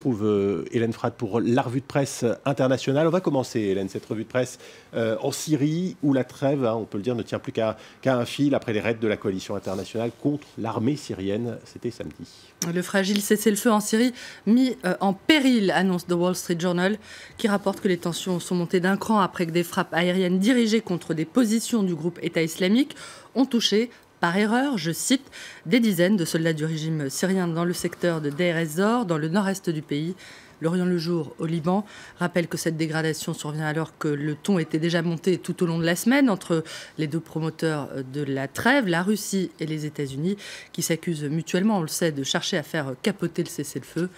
Trouve Hélène Fratt pour la revue de presse internationale. On va commencer, Hélène, cette revue de presse en Syrie, où la trêve, on peut le dire, ne tient plus qu'à un fil après les raids de la coalition internationale contre l'armée syrienne. C'était samedi. Le fragile cessez-le-feu en Syrie mis en péril, annonce The Wall Street Journal, qui rapporte que les tensions sont montées d'un cran après que des frappes aériennes dirigées contre des positions du groupe État islamique ont touché par erreur, je cite, des dizaines de soldats du régime syrien dans le secteur de Deir ez-Zor, dans le nord-est du pays. L'Orient le Jour, au Liban, rappelle que cette dégradation survient alors que le ton était déjà monté tout au long de la semaine entre les deux promoteurs de la trêve, la Russie et les États-Unis, qui s'accusent mutuellement, on le sait, de chercher à faire capoter le cessez-le-feu.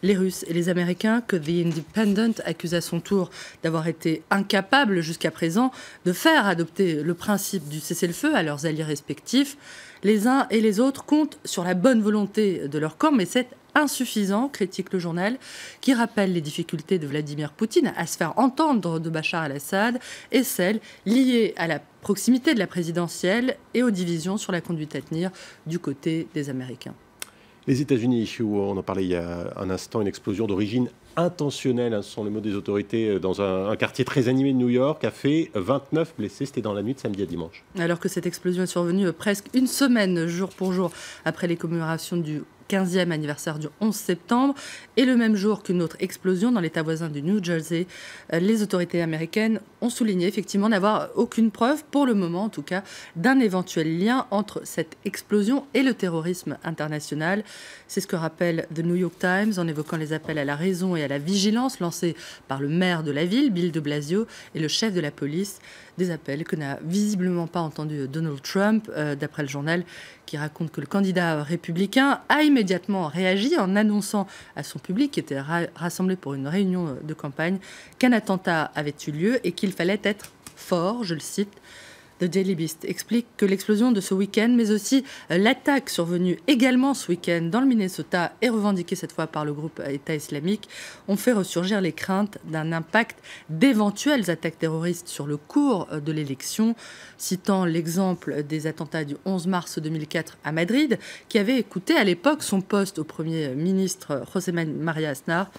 Les Russes et les Américains, que The Independent accuse à son tour d'avoir été incapables jusqu'à présent de faire adopter le principe du cessez-le-feu à leurs alliés respectifs. Les uns et les autres comptent sur la bonne volonté de leur camp, mais c'est insuffisant, critique le journal, qui rappelle les difficultés de Vladimir Poutine à se faire entendre de Bachar el-Assad et celles liées à la proximité de la présidentielle et aux divisions sur la conduite à tenir du côté des Américains. Les États-Unis, où on en parlait il y a un instant, une explosion d'origine intentionnelle, ce sont les mots des autorités, dans un quartier très animé de New York, a fait 29 blessés. C'était dans la nuit de samedi à dimanche. Alors que cette explosion est survenue presque une semaine, jour pour jour, après les commémorations du 15e anniversaire du 11 septembre, et le même jour qu'une autre explosion dans l'état voisin du New Jersey, les autorités américaines ont souligné effectivement n'avoir aucune preuve, pour le moment en tout cas, d'un éventuel lien entre cette explosion et le terrorisme international. C'est ce que rappelle The New York Times en évoquant les appels à la raison et à la vigilance lancés par le maire de la ville, Bill de Blasio, et le chef de la police. Des appels que n'a visiblement pas entendu Donald Trump, d'après le journal, qui raconte que le candidat républicain a immédiatement réagi en annonçant à son public, qui était rassemblé pour une réunion de campagne, qu'un attentat avait eu lieu et qu'il fallait être fort, je le cite. The Daily Beast explique que l'explosion de ce week-end, mais aussi l'attaque survenue également ce week-end dans le Minnesota et revendiquée cette fois par le groupe État islamique, ont fait ressurgir les craintes d'un impact d'éventuelles attaques terroristes sur le cours de l'élection, citant l'exemple des attentats du 11 mars 2004 à Madrid, qui avait coûté à l'époque son poste au Premier ministre José María Aznar.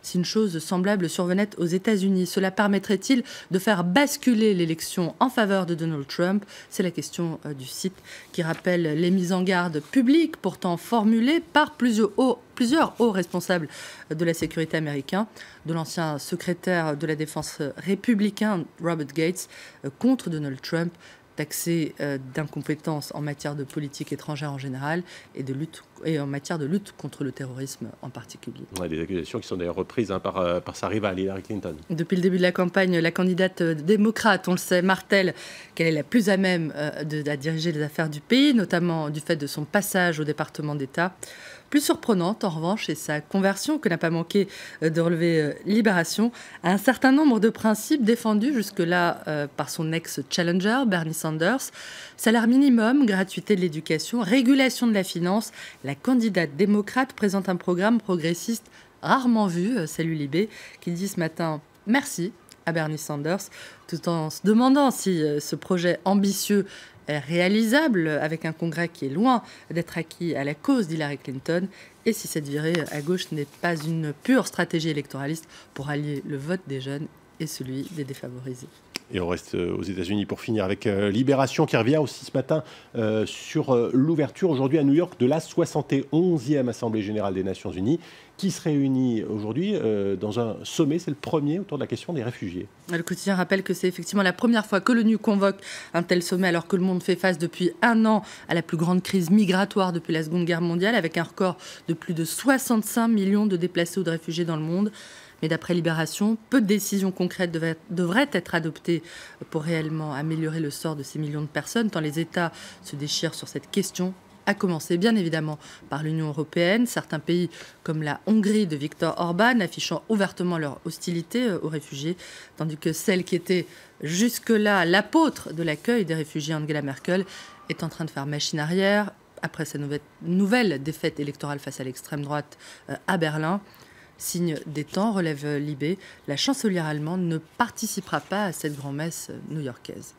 Si une chose semblable survenait aux États-Unis, cela permettrait-il de faire basculer l'élection en faveur de Donald Trump? C'est la question du site qui rappelle les mises en garde publiques pourtant formulées par plusieurs hauts responsables de la sécurité américaine, de l'ancien secrétaire de la défense républicain Robert Gates contre Donald Trump, taxé d'incompétence en matière de politique étrangère en général et en matière de lutte contre le terrorisme en particulier. Ouais, des accusations qui sont d'ailleurs reprises par sa rivale Hillary Clinton. Depuis le début de la campagne, la candidate démocrate, on le sait, martèle qu'elle est la plus à même de diriger les affaires du pays, notamment du fait de son passage au département d'État. Plus surprenante, en revanche, est sa conversion, que n'a pas manqué de relever Libération, à un certain nombre de principes défendus jusque-là par son ex-challenger, Bernie Sanders. Salaire minimum, gratuité de l'éducation, régulation de la finance. La candidate démocrate présente un programme progressiste rarement vu, salut Libé, qui dit ce matin « merci » à Bernie Sanders, tout en se demandant si ce projet ambitieux est réalisable avec un congrès qui est loin d'être acquis à la cause d'Hillary Clinton et si cette virée à gauche n'est pas une pure stratégie électoraliste pour allier le vote des jeunes et celui des défavorisés. Et on reste aux États-Unis pour finir avec Libération qui revient aussi ce matin sur l'ouverture aujourd'hui à New York de la 71e Assemblée générale des Nations Unies qui se réunit aujourd'hui dans un sommet, c'est le premier autour de la question des réfugiés. Le quotidien rappelle que c'est effectivement la première fois que l'ONU convoque un tel sommet alors que le monde fait face depuis un an à la plus grande crise migratoire depuis la Seconde Guerre mondiale avec un record de plus de 65 millions de déplacés ou de réfugiés dans le monde. Mais d'après Libération, peu de décisions concrètes devraient être adoptées pour réellement améliorer le sort de ces millions de personnes, tant les États se déchirent sur cette question, à commencer bien évidemment par l'Union européenne, certains pays comme la Hongrie de Viktor Orban affichant ouvertement leur hostilité aux réfugiés, tandis que celle qui était jusque-là l'apôtre de l'accueil des réfugiés, Angela Merkel, est en train de faire machine arrière après sa nouvelle défaite électorale face à l'extrême droite à Berlin. Signe des temps, relève Libé, la chancelière allemande ne participera pas à cette grand-messe new-yorkaise.